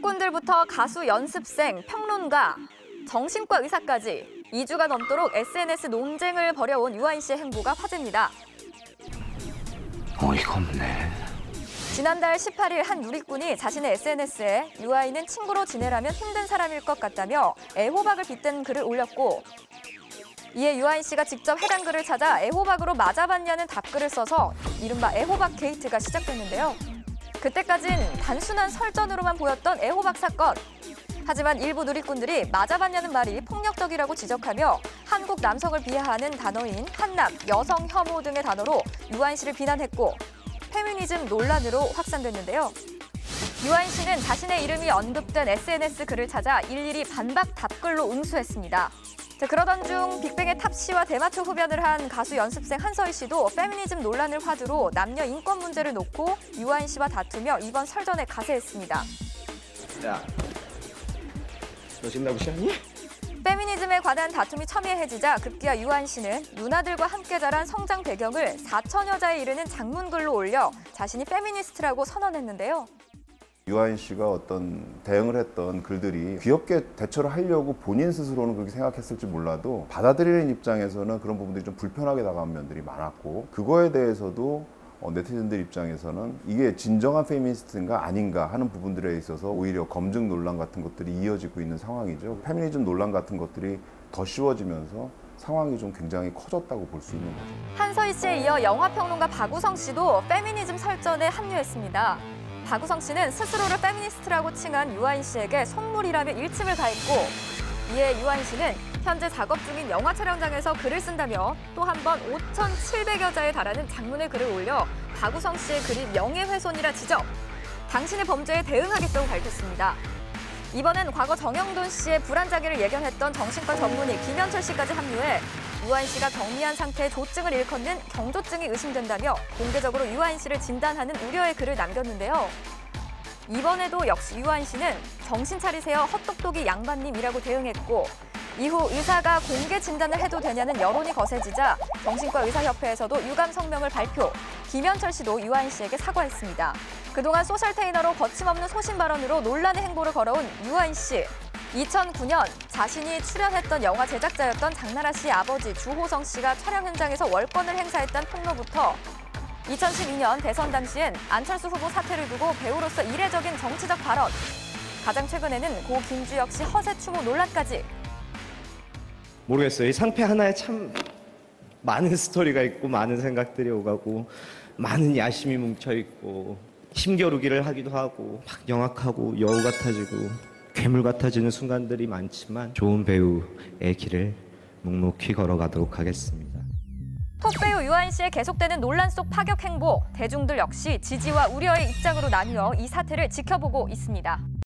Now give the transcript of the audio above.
꾼들부터 가수 연습생, 평론가, 정신과 의사까지 2주가 넘도록 SNS 논쟁을 벌여온 유아인 씨의 행보가 화제입니다. 어이가 없네. 지난달 18일 한 누리꾼이 자신의 SNS에 유아인은 친구로 지내라면 힘든 사람일 것 같다며 애호박을 빗댄 글을 올렸고, 이에 유아인 씨가 직접 해당 글을 찾아 애호박으로 맞아봤냐는 답글을 써서 이른바 애호박 게이트가 시작됐는데요. 그때까진 단순한 설전으로만 보였던 애호박 사건. 하지만 일부 누리꾼들이 맞아봤냐는 말이 폭력적이라고 지적하며 한국 남성을 비하하는 단어인 한남, 여성 혐오 등의 단어로 유아인 씨를 비난했고, 페미니즘 논란으로 확산됐는데요. 유아인 씨는 자신의 이름이 언급된 SNS 글을 찾아 일일이 반박 답글로 응수했습니다. 그러던 중 빅뱅의 탑 씨와 대마초 흡연을 한 가수 연습생 한서희 씨도 페미니즘 논란을 화두로 남녀 인권 문제를 놓고 유아인 씨와 다투며 이번 설전에 가세했습니다. 야, 너 지금 나 무시하니? 페미니즘에 관한 다툼이 첨예해지자 급기야 유아인 씨는 누나들과 함께 자란 성장 배경을 4천여 자에 이르는 장문글로 올려 자신이 페미니스트라고 선언했는데요. 유아인 씨가 어떤 대응을 했던 글들이 귀엽게 대처를 하려고 본인 스스로는 그렇게 생각했을지 몰라도 받아들이는 입장에서는 그런 부분들이 좀 불편하게 다가온 면들이 많았고, 그거에 대해서도 네티즌들 입장에서는 이게 진정한 페미니스트인가 아닌가 하는 부분들에 있어서 오히려 검증 논란 같은 것들이 이어지고 있는 상황이죠. 페미니즘 논란 같은 것들이 더 쉬워지면서 상황이 좀 굉장히 커졌다고 볼 수 있는 거죠. 한서희 씨에 이어 영화평론가 박우성 씨도 페미니즘 설전에 합류했습니다. 박우성 씨는 스스로를 페미니스트라고 칭한 유아인 씨에게 선물이라며 일침을 가했고, 이에 유아인 씨는 현재 작업 중인 영화 촬영장에서 글을 쓴다며 또 한 번 5,700여 자에 달하는 장문의 글을 올려 박우성 씨의 글이 명예훼손이라 지적, 당신의 범죄에 대응하겠다고 밝혔습니다. 이번엔 과거 정영돈 씨의 불안자기를 예견했던 정신과 전문의 김현철 씨까지 합류해 유아인 씨가 경미한 상태의 조증을 일컫는 경조증이 의심된다며 공개적으로 유아인 씨를 진단하는 우려의 글을 남겼는데요. 이번에도 역시 유아인 씨는 정신 차리세요 헛똑똑이 양반님이라고 대응했고, 이후 의사가 공개 진단을 해도 되냐는 여론이 거세지자 정신과 의사협회에서도 유감 성명을 발표, 김현철 씨도 유아인 씨에게 사과했습니다. 그동안 소셜테이너로 거침없는 소신 발언으로 논란의 행보를 걸어온 유아인 씨. 2009년 자신이 출연했던 영화 제작자였던 장나라 씨의 아버지 주호성 씨가 촬영 현장에서 월권을 행사했다는 폭로부터 2012년 대선 당시엔 안철수 후보 사퇴를 두고 배우로서 이례적인 정치적 발언, 가장 최근에는 고 김주혁 씨 허세 추모 논란까지. 모르겠어요. 이 상패 하나에 참 많은 스토리가 있고 많은 생각들이 오가고 많은 야심이 뭉쳐있고 힘겨루기를 하기도 하고 막 영악하고 여우 같아지고 괴물 같아지는 순간들이 많지만 좋은 배우의 길을 묵묵히 걸어가도록 하겠습니다. 톱배우 유아인 씨의 계속되는 논란 속 파격 행보, 대중들 역시 지지와 우려의 입장으로 나뉘어 이 사태를 지켜보고 있습니다.